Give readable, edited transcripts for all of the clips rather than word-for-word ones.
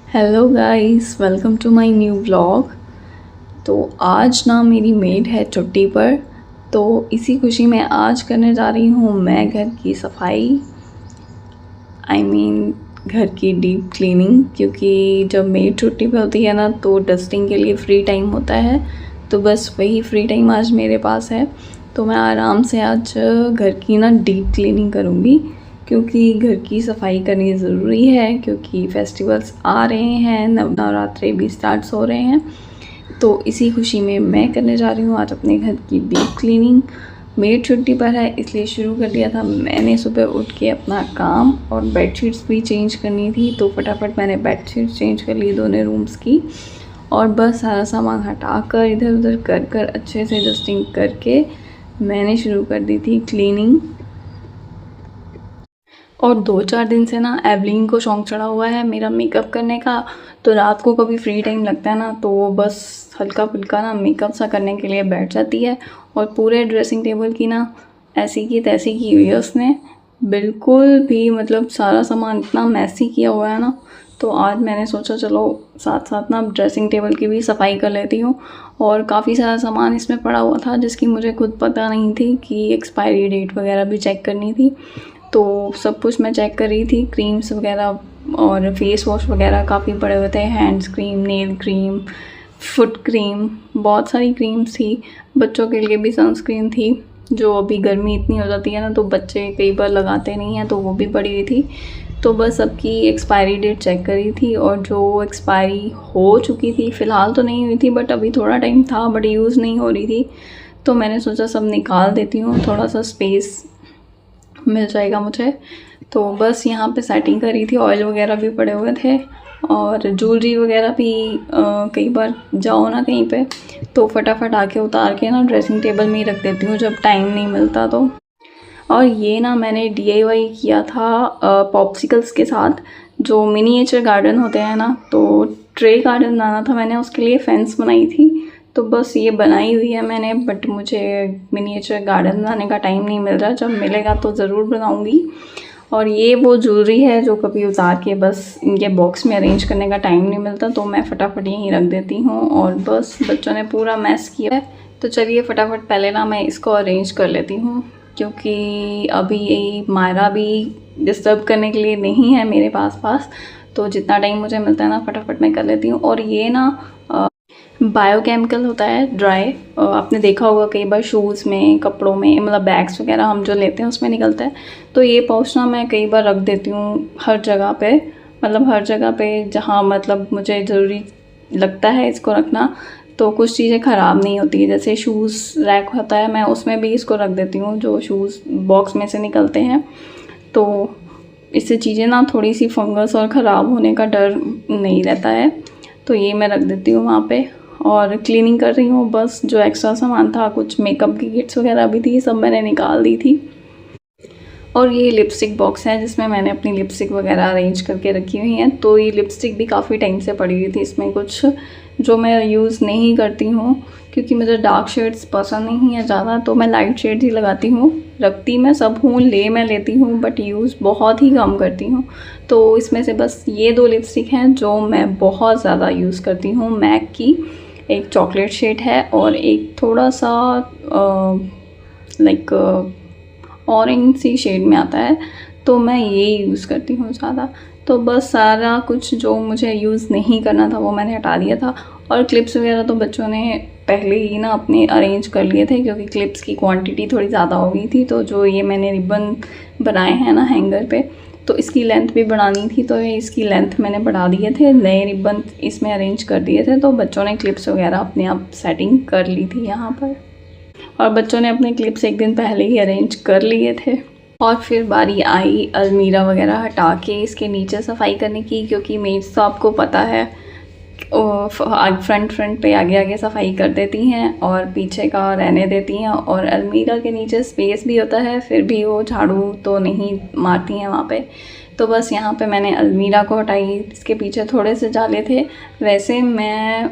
Hello guys, welcome to my new vlog. तो आज ना मेरी मेड है छुट्टी पर, तो इसी खुशी में आज करने जा रही हूँ मैं घर की सफाई। घर की डीप क्लीनिंग, क्योंकि जब मेड छुट्टी पर होती है ना तो डस्टिंग के लिए फ्री टाइम होता है। तो बस वही फ्री टाइम आज मेरे पास है, तो मैं आराम से आज घर की ना डीप क्लीनिंग करूँगी, क्योंकि घर की सफाई करनी ज़रूरी है। क्योंकि फेस्टिवल्स आ रहे हैं, नवरात्रे भी स्टार्ट हो रहे हैं, तो इसी खुशी में मैं करने जा रही हूँ आज अपने घर की डीप क्लीनिंग। मेड छुट्टी पर है इसलिए शुरू कर दिया था मैंने सुबह उठ के अपना काम, और बेडशीट्स भी चेंज करनी थी तो फटाफट मैंने बेडशीट्स चेंज कर ली दोनों रूम्स की। और बस सारा सामान हटा कर इधर उधर कर कर अच्छे से डस्टिंग करके मैंने शुरू कर दी थी क्लीनिंग। और 2-4 दिन से ना एवलिन को शौक़ चढ़ा हुआ है मेरा मेकअप करने का। तो रात को कभी फ्री टाइम लगता है ना तो वो बस हल्का फुल्का ना मेकअप सा करने के लिए बैठ जाती है, और पूरे ड्रेसिंग टेबल की ना ऐसी की तैसी की हुई है उसने। बिल्कुल भी मतलब सारा सामान इतना मैसी किया हुआ है ना, तो आज मैंने सोचा चलो साथ साथ ना ड्रेसिंग टेबल की भी सफाई कर लेती हूँ। और काफ़ी सारा सामान इसमें पड़ा हुआ था जिसकी मुझे खुद पता नहीं थी कि एक्सपायरी डेट वगैरह भी चेक करनी थी। तो सब कुछ मैं चेक कर रही थी, क्रीम्स वगैरह और फेस वॉश वगैरह काफ़ी पड़े हुए थे, hands cream, nail cream, foot cream, बहुत सारी क्रीम्स थी। बच्चों के लिए भी सनस्क्रीन थी, जो अभी गर्मी इतनी हो जाती है ना तो बच्चे कई बार लगाते नहीं हैं, तो वो भी पड़ी हुई थी। तो बस सबकी एक्सपायरी डेट चेक करी थी, और जो एक्सपायरी हो चुकी थी, फ़िलहाल तो नहीं हुई थी बट अभी थोड़ा टाइम था बट यूज़ नहीं हो रही थी, तो मैंने सोचा सब निकाल देती हूँ, थोड़ा सा स्पेस मिल जाएगा मुझे। तो बस यहाँ पे सेटिंग करी थी, ऑयल वगैरह भी पड़े हुए थे, और ज्वेलरी वगैरह भी कई बार जाओ ना कहीं पे तो फटाफट आके उतार के ना ड्रेसिंग टेबल में ही रख देती हूँ जब टाइम नहीं मिलता तो। और ये ना मैंने DIY किया था पॉप्सिकल्स के साथ, जो मिनिएचर गार्डन होते हैं ना, तो ट्रे गार्डन बनाना था मैंने, उसके लिए फेंस बनाई थी। तो बस ये बनाई हुई है मैंने, बट मुझे मिनिएचर गार्डन बनाने का टाइम नहीं मिल रहा, जब मिलेगा तो ज़रूर बनाऊँगी। और ये वो ज्वेलरी है जो कभी उतार के बस इनके बॉक्स में अरेंज करने का टाइम नहीं मिलता, तो मैं फटाफट यहीं रख देती हूँ। और बस बच्चों ने पूरा मैस किया है, तो चलिए फटाफट पहले ना मैं इसको अरेंज कर लेती हूँ, क्योंकि अभी मायरा भी डिस्टर्ब करने के लिए नहीं है मेरे पास, तो जितना टाइम मुझे मिलता है ना फटाफट मैं कर लेती हूँ। और ये ना बायोकेमिकल होता है ड्राई, आपने देखा होगा कई बार शूज़ में, कपड़ों में, मतलब बैग्स वगैरह हम जो लेते हैं उसमें निकलता है। तो ये पाउच ना मैं कई बार रख देती हूँ हर जगह पे, मतलब हर जगह पे जहाँ मतलब मुझे ज़रूरी लगता है इसको रखना, तो कुछ चीज़ें ख़राब नहीं होती है। जैसे शूज़ रैक होता है, मैं उसमें भी इसको रख देती हूँ जो शूज़ बॉक्स में से निकलते हैं, तो इससे चीज़ें ना थोड़ी सी फंगस और ख़राब होने का डर नहीं रहता है। तो ये मैं रख देती हूँ वहाँ पे, और क्लीनिंग कर रही हूँ। बस जो एक्स्ट्रा सामान था, कुछ मेकअप की किट्स वगैरह भी थी, सब मैंने निकाल दी थी। और ये लिपस्टिक बॉक्स है जिसमें मैंने अपनी लिपस्टिक वगैरह अरेंज करके रखी हुई हैं। तो ये लिपस्टिक भी काफ़ी टाइम से पड़ी हुई थी, इसमें कुछ जो मैं यूज़ नहीं करती हूँ, क्योंकि मुझे डार्क शेड्स पसंद नहीं है ज़्यादा, तो मैं लाइट शेड्स ही लगाती हूँ। रखती मैं सब हूँ, मैं लेती हूँ, बट यूज़ बहुत ही कम करती हूँ। तो इसमें से बस ये 2 लिपस्टिक हैं जो मैं बहुत ज़्यादा यूज़ करती हूँ, मैक की। एक चॉकलेट शेड है और एक थोड़ा सा लाइक ऑरेंज सी शेड में आता है, तो मैं ये यूज़ करती हूँ ज़्यादा। तो बस सारा कुछ जो मुझे यूज़ नहीं करना था वो मैंने हटा दिया था। और क्लिप्स वगैरह तो बच्चों ने पहले ही ना अपने अरेंज कर लिए थे, क्योंकि क्लिप्स की क्वांटिटी थोड़ी ज़्यादा हो गई थी। तो जो ये मैंने रिबन बनाए हैं ना हैंगर पे, तो इसकी लेंथ भी बढ़ानी थी, तो इसकी लेंथ मैंने बढ़ा दिए थे, नए रिबन इसमें अरेंज कर दिए थे। तो बच्चों ने क्लिप्स वगैरह अपने आप सेटिंग कर ली थी यहाँ पर, और बच्चों ने अपने क्लिप्स एक दिन पहले ही अरेंज कर लिए थे। और फिर बारी आई अलमीरा वगैरह हटा के इसके नीचे सफाई करने की, क्योंकि मेड्स तो आपको पता है फ्रंट पे आगे सफाई कर देती हैं और पीछे का रहने देती हैं। और अलमीरा के नीचे स्पेस भी होता है, फिर भी वो झाड़ू तो नहीं मारती हैं वहाँ पे। तो बस यहाँ पे मैंने अलमीरा को हटाई, इसके पीछे थोड़े से जाले थे। वैसे मैं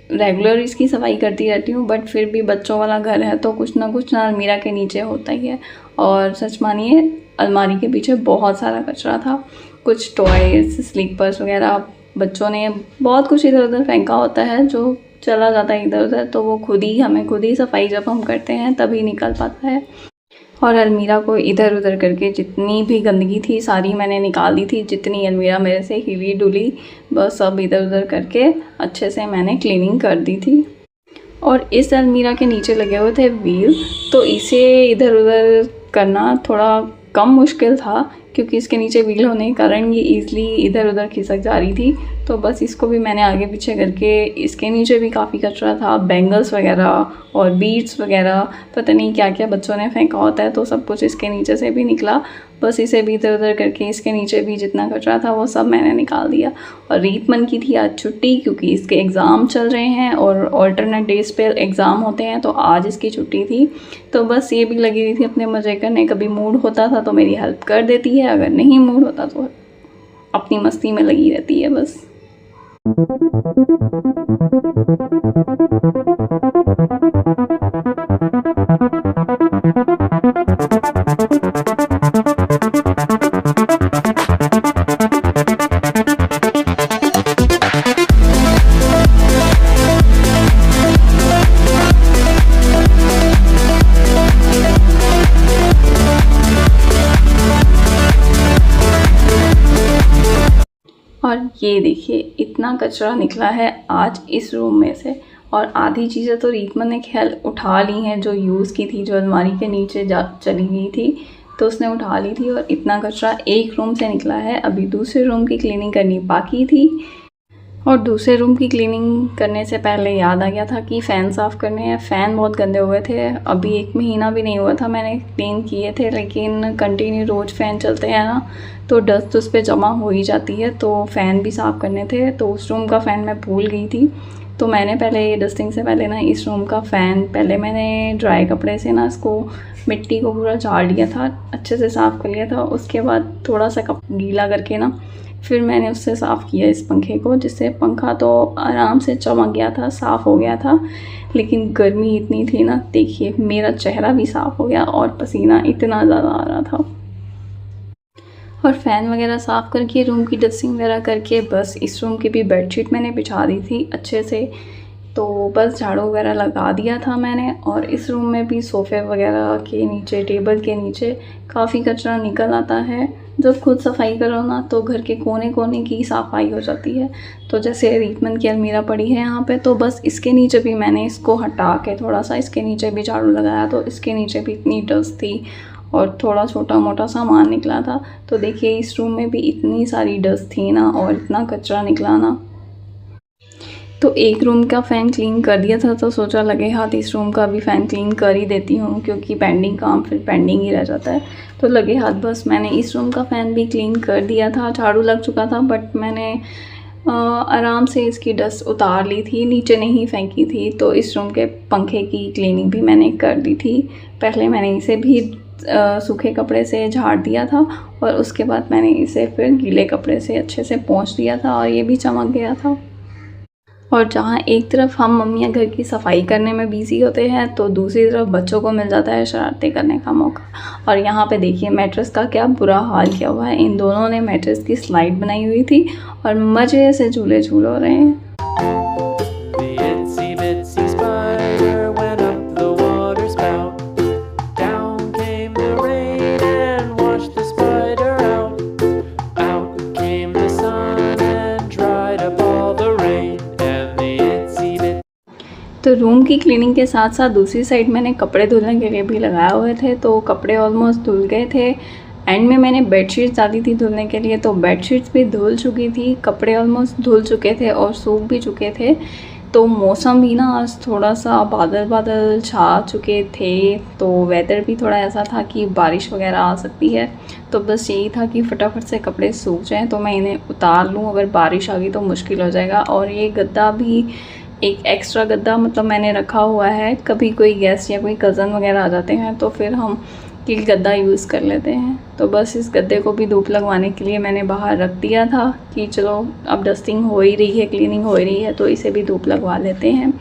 रेगुलर इसकी सफाई करती रहती हूँ, बट फिर भी बच्चों वाला घर है तो कुछ ना अलमीरा के नीचे होता ही है। और सच मानिए अलमारी के पीछे बहुत सारा कचरा था, कुछ टॉयज़, स्लीपर्स वगैरह, बच्चों ने बहुत कुछ इधर उधर फेंका होता है जो चला जाता है इधर उधर, तो वो हमें खुद ही सफाई जब हम करते हैं तभी निकल पाता है। और अलमीरा को इधर उधर करके जितनी भी गंदगी थी सारी मैंने निकाल दी थी, जितनी अलमीरा मेरे से हिली डुली बस सब इधर उधर करके अच्छे से मैंने क्लीनिंग कर दी थी। और इस अलमीरा के नीचे लगे हुए थे व्हील, तो इसे इधर उधर करना थोड़ा कम मुश्किल था क्योंकि इसके नीचे व्हील होने के कारण ये ईज़िली इधर उधर खिसक जा रही थी। तो बस इसको भी मैंने आगे पीछे करके, इसके नीचे भी काफ़ी कचरा था, बैंगल्स वगैरह और बीड्स वगैरह, पता नहीं क्या क्या बच्चों ने फेंका होता है, तो सब कुछ इसके नीचे से भी निकला। बस इसे भी इधर उधर करके इसके नीचे भी जितना कचरा था वो सब मैंने निकाल दिया। और रीतमन की थी आज छुट्टी क्योंकि इसके एग्ज़ाम चल रहे हैं और ऑल्टरनेट डेज पे एग्ज़ाम होते हैं, तो आज इसकी छुट्टी थी। तो बस ये भी लगी हुई थी अपने मज़े करने, कभी मूड होता था तो मेरी हेल्प कर देती है, अगर नहीं मूड होता तो अपनी मस्ती में लगी रहती है बस। और ये देखिए इतना कचरा निकला है आज इस रूम में से, और आधी चीज़ें तो रीतमन ने खैर उठा ली हैं जो यूज़ की थी, जो अलमारी के नीचे जा चली गई थी तो उसने उठा ली थी। और इतना कचरा एक रूम से निकला है। अभी दूसरे रूम की क्लीनिंग करनी बाकी थी, और दूसरे रूम की क्लीनिंग करने से पहले याद आ गया था कि फ़ैन साफ़ करने हैं। फ़ैन बहुत गंदे हुए थे, अभी 1 महीना भी नहीं हुआ था मैंने क्लीन किए थे, लेकिन कंटिन्यू रोज़ फ़ैन चलते हैं ना तो डस्ट उस पर जमा हो ही जाती है, तो फ़ैन भी साफ़ करने थे। तो उस रूम का फ़ैन मैं भूल गई थी, तो मैंने पहले डस्टिंग से पहले ना इस रूम का फ़ैन पहले मैंने ड्राई कपड़े से ना इसको मिट्टी को पूरा झाड़ लिया था, अच्छे से साफ़ कर लिया था। उसके बाद थोड़ा सा गीला करके ना फिर मैंने उससे साफ़ किया इस पंखे को, जिससे पंखा तो आराम से चमक गया था, साफ़ हो गया था। लेकिन गर्मी इतनी थी ना, देखिए मेरा चेहरा भी साफ़ हो गया और पसीना इतना ज़्यादा आ रहा था। और फ़ैन वगैरह साफ़ करके रूम की डस्टिंग वगैरह करके बस इस रूम की भी बेडशीट मैंने बिछा दी थी अच्छे से, तो बस झाड़ू वगैरह लगा दिया था मैंने। और इस रूम में भी सोफ़े वगैरह के नीचे, टेबल के नीचे काफ़ी कचरा निकल आता है। जब खुद सफाई करो ना तो घर के कोने कोने की सफाई हो जाती है। तो जैसे रीतमन की अलमीरा पड़ी है यहाँ पे, तो बस इसके नीचे भी मैंने इसको हटा के थोड़ा सा इसके नीचे भी झाड़ू लगाया, तो इसके नीचे भी इतनी डस्ट थी और थोड़ा छोटा मोटा सामान निकला था। तो देखिए इस रूम में भी इतनी सारी डस्ट थी ना और इतना कचरा निकला ना, तो एक रूम का फ़ैन क्लीन कर दिया था, तो सोचा लगे हाथ इस रूम का भी फ़ैन क्लीन कर ही देती हूँ क्योंकि पेंडिंग काम फिर पेंडिंग ही रह जाता है। तो लगे हाथ बस मैंने इस रूम का फ़ैन भी क्लीन कर दिया था, झाड़ू लग चुका था, बट मैंने आराम से इसकी डस्ट उतार ली थी, नीचे नहीं फेंकी थी। तो इस रूम के पंखे की क्लीनिंग भी मैंने कर दी थी। पहले मैंने इसे भी सूखे कपड़े से झाड़ दिया था और उसके बाद मैंने इसे फिर गीले कपड़े से अच्छे से पोंछ दिया था और ये भी चमक गया था। और जहाँ एक तरफ हम मम्मियाँ घर की सफाई करने में बिज़ी होते हैं, तो दूसरी तरफ बच्चों को मिल जाता है शरारतें करने का मौका। और यहाँ पे देखिए मैट्रेस का क्या बुरा हाल किया हुआ है। इन दोनों ने मैट्रेस की स्लाइड बनाई हुई थी और मज़े से झूले झूल रहे हैं। तो रूम की क्लीनिंग के साथ साथ दूसरी साइड मैंने कपड़े धुलने के लिए भी लगाए हुए थे, तो कपड़े ऑलमोस्ट धुल गए थे। एंड में मैंने बेडशीट्स डाली थी धुलने के लिए, तो बेडशीट्स भी धुल चुकी थी, कपड़े ऑलमोस्ट धुल चुके थे और सूख भी चुके थे। तो मौसम भी ना आज थोड़ा सा बादल बादल छा चुके थे, तो वेदर भी थोड़ा ऐसा था कि बारिश वगैरह आ सकती है। तो बस यही था कि फटाफट से कपड़े सूख जाएँ तो मैं इन्हें उतार लूँ, अगर बारिश आ गई तो मुश्किल हो जाएगा। और ये गद्दा भी एक एक्स्ट्रा गद्दा मतलब मैंने रखा हुआ है, कभी कोई गेस्ट या कोई कज़न वगैरह आ जाते हैं तो फिर हम ये गद्दा यूज़ कर लेते हैं। तो बस इस गद्दे को भी धूप लगवाने के लिए मैंने बाहर रख दिया था कि चलो अब डस्टिंग हो ही रही है, क्लीनिंग हो ही रही है, तो इसे भी धूप लगवा लेते हैं।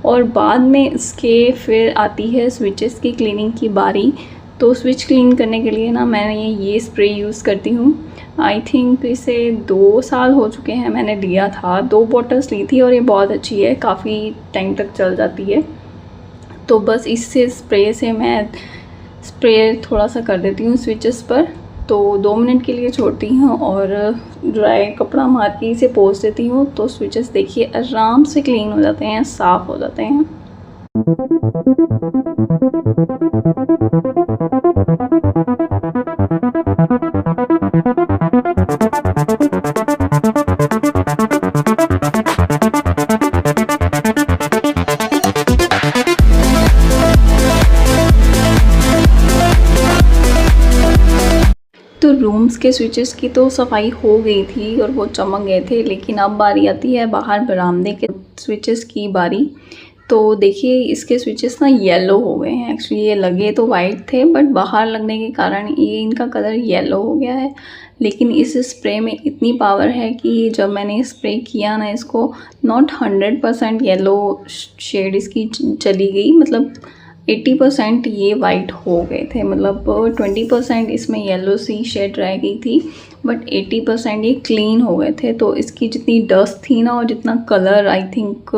और बाद में इसके फिर आती है स्विचेस की क्लीनिंग की बारी। तो स्विच क्लीन करने के लिए ना मैंने ये स्प्रे यूज़ करती हूँ। आई थिंक इसे 2 साल हो चुके हैं, मैंने लिया था, 2 बॉटल्स ली थी और ये बहुत अच्छी है, काफ़ी टाइम तक चल जाती है। तो बस इससे स्प्रे से मैं स्प्रे थोड़ा सा कर देती हूँ स्विचेस पर, तो 2 मिनट के लिए छोड़ती हूँ और ड्राई कपड़ा मार के इसे पोंछ देती हूँ। तो स्विचेस देखिए आराम से क्लीन हो जाते हैं, साफ़ हो जाते हैं। तो रूम्स के स्विचेस की तो सफाई हो गई थी और वो चमक गए थे, लेकिन अब बारी आती है बाहर बरामदे के स्विचेस की बारी। तो देखिए इसके स्विचेस ना येलो हो गए हैं। एक्चुअली ये लगे तो वाइट थे, बट बाहर लगने के कारण ये इनका कलर येलो हो गया है। लेकिन इस स्प्रे में इतनी पावर है कि जब मैंने स्प्रे किया ना इसको, नॉट 100% येलो शेड इसकी चली गई, मतलब 80% ये वाइट हो गए थे। मतलब 20% इसमें येलो सी शेड रह गई थी, बट 80% ये क्लीन हो गए थे। तो इसकी जितनी डस्ट थी ना और जितना कलर, आई थिंक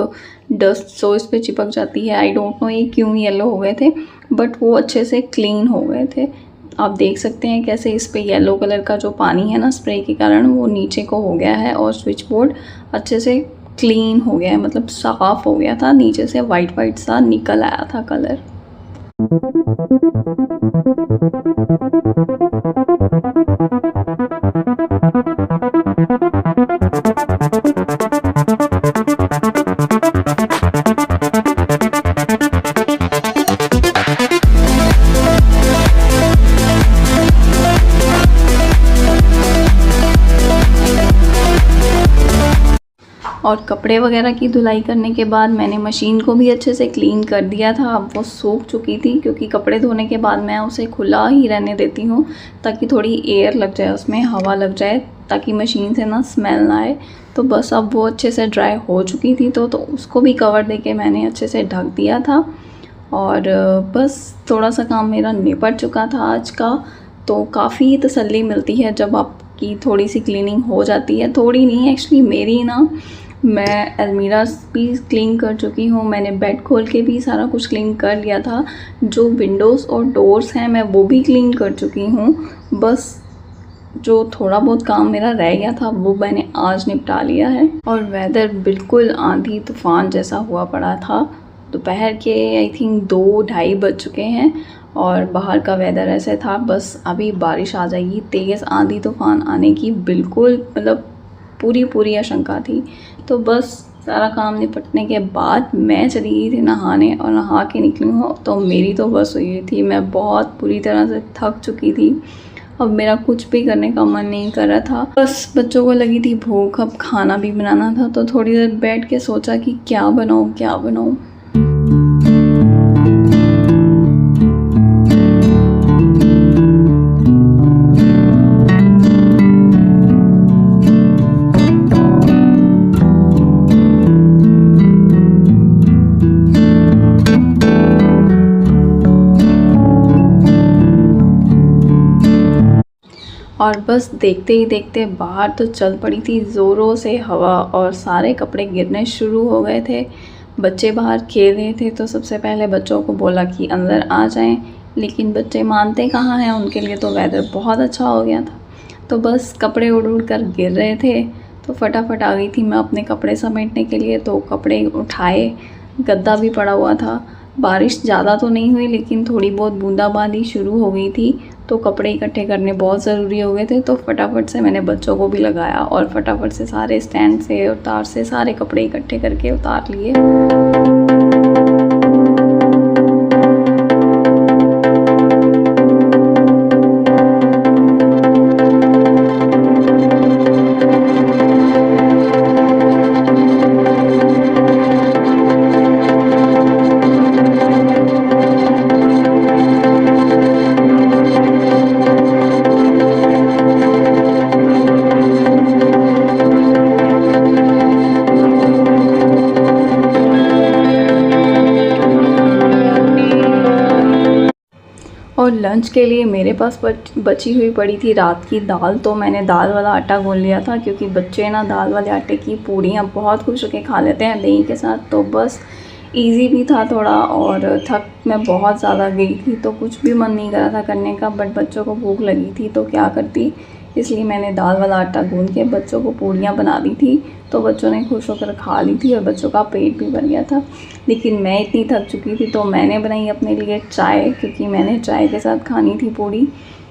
डस्ट सो इस पर चिपक जाती है, आई डोंट नो ये क्यों येलो हो गए थे, बट वो अच्छे से क्लीन हो गए थे। आप देख सकते हैं कैसे इस पे येलो कलर का जो पानी है ना स्प्रे के कारण, वो नीचे को हो गया है और स्विच बोर्ड अच्छे से क्लीन हो गया है, मतलब साफ़ हो गया था, नीचे से वाइट वाइट सा निकल आया था कलर। और कपड़े वगैरह की धुलाई करने के बाद मैंने मशीन को भी अच्छे से क्लीन कर दिया था। अब वो सूख चुकी थी, क्योंकि कपड़े धोने के बाद मैं उसे खुला ही रहने देती हूँ ताकि थोड़ी एयर लग जाए, उसमें हवा लग जाए, ताकि मशीन से ना स्मेल ना आए। तो बस अब वो अच्छे से ड्राई हो चुकी थी, तो उसको भी कवर दे के मैंने अच्छे से ढक दिया था। और बस थोड़ा सा काम मेरा निपट चुका था आज का। तो काफ़ी तसल्ली मिलती है जब आपकी थोड़ी सी क्लीनिंग हो जाती है। थोड़ी नहीं, एक्चुअली मेरी ना, मैं अलमीरा भी क्लीन कर चुकी हूँ, मैंने बेड खोल के भी सारा कुछ क्लीन कर लिया था, जो विंडोज़ और डोर्स हैं मैं वो भी क्लीन कर चुकी हूँ। बस जो थोड़ा बहुत काम मेरा रह गया था वो मैंने आज निपटा लिया है। और वेदर बिल्कुल आंधी तूफ़ान जैसा हुआ पड़ा था। दोपहर के आई थिंक 2-2:30 बज चुके हैं और बाहर का वेदर ऐसे था, बस अभी बारिश आ जाएगी। तेज़ आंधी तूफ़ान आने की बिल्कुल मतलब पूरी आशंका थी। तो बस सारा काम निपटने के बाद मैं चली गई थी नहाने, और नहा के निकली हूँ तो मेरी तो बस हुई थी, मैं बहुत पूरी तरह से थक चुकी थी। अब मेरा कुछ भी करने का मन नहीं कर रहा था, बस बच्चों को लगी थी भूख, अब खाना भी बनाना था। तो थोड़ी देर बैठ के सोचा कि क्या बनाऊँ। और बस देखते ही देखते बाहर तो चल पड़ी थी ज़ोरों से हवा, और सारे कपड़े गिरने शुरू हो गए थे। बच्चे बाहर खेल रहे थे, तो सबसे पहले बच्चों को बोला कि अंदर आ जाएं, लेकिन बच्चे मानते कहाँ हैं, उनके लिए तो वेदर बहुत अच्छा हो गया था। तो बस कपड़े उड़ कर गिर रहे थे, तो फटाफट आ गई थी मैं अपने कपड़े समेटने के लिए। तो कपड़े उठाए, गद्दा भी पड़ा हुआ था। बारिश ज़्यादा तो नहीं हुई, लेकिन थोड़ी बहुत बूंदाबांदी शुरू हो गई थी, तो कपड़े इकट्ठे करने बहुत ज़रूरी हो गए थे। तो फटाफट से मैंने बच्चों को भी लगाया और फटाफट से सारे स्टैंड से और तार से सारे कपड़े इकट्ठे करके उतार लिए। लंच के लिए मेरे पास बची हुई पड़ी थी रात की दाल, तो मैंने दाल वाला आटा गूंद लिया था क्योंकि बच्चे ना दाल वाले आटे की पूड़ियाँ बहुत खुश होकर खा लेते हैं दही के साथ। तो बस इजी भी था थोड़ा, और थक मैं बहुत ज़्यादा गई थी तो कुछ भी मन नहीं कर रहा था करने का, बट बच्चों को भूख लगी थी तो क्या करती, इसलिए मैंने दाल वाला आटा गूंद के बच्चों को पूड़ियाँ बना दी थी। तो बच्चों ने खुश होकर खा ली थी और बच्चों का पेट भी भर गया था। लेकिन मैं इतनी थक चुकी थी तो मैंने बनाई अपने लिए चाय, क्योंकि मैंने चाय के साथ खानी थी पूड़ी।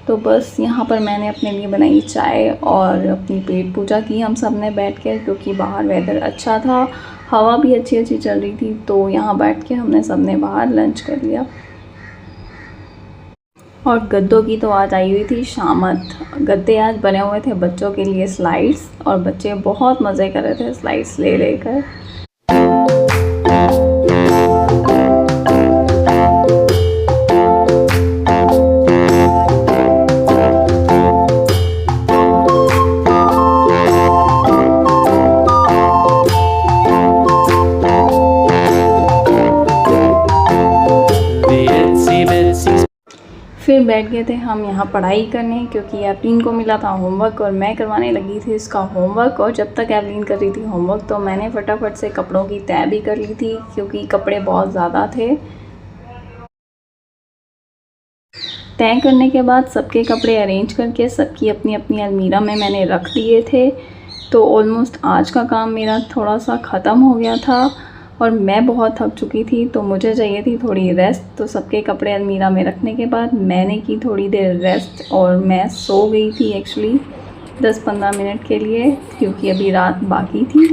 तो बस यहाँ पर मैंने अपने लिए बनाई चाय और अपनी पेट पूजा की हम सब ने बैठ के, क्योंकि बाहर वेदर अच्छा था, हवा भी अच्छी अच्छी चल रही थी। तो यहाँ बैठ के हमने सब ने बाहर लंच कर लिया। और गद्दों की तो आज आई हुई थी शामत। गद्दे आज बने हुए थे बच्चों के लिए स्लाइड्स, और बच्चे बहुत मज़े कर रहे थे स्लाइड्स ले लेकर। फिर बैठ गए थे हम यहाँ पढ़ाई करने, क्योंकि एवलीन को मिला था होमवर्क और मैं करवाने लगी थी इसका होमवर्क। और जब तक एवलीन कर रही थी होमवर्क तो मैंने फटाफट से कपड़ों की तय भी कर ली थी, क्योंकि कपड़े बहुत ज़्यादा थे। तय करने के बाद सबके कपड़े अरेंज करके सबकी अपनी अपनी अलमीरा में मैंने रख दिए थे। तो ऑलमोस्ट आज का काम मेरा थोड़ा सा ख़त्म हो गया था और मैं बहुत थक चुकी थी, तो मुझे चाहिए थी थोड़ी रेस्ट। तो सबके कपड़े अलमीरा में रखने के बाद मैंने की थोड़ी देर रेस्ट और मैं सो गई थी एक्चुअली 10-15 मिनट के लिए, क्योंकि अभी रात बाकी थी।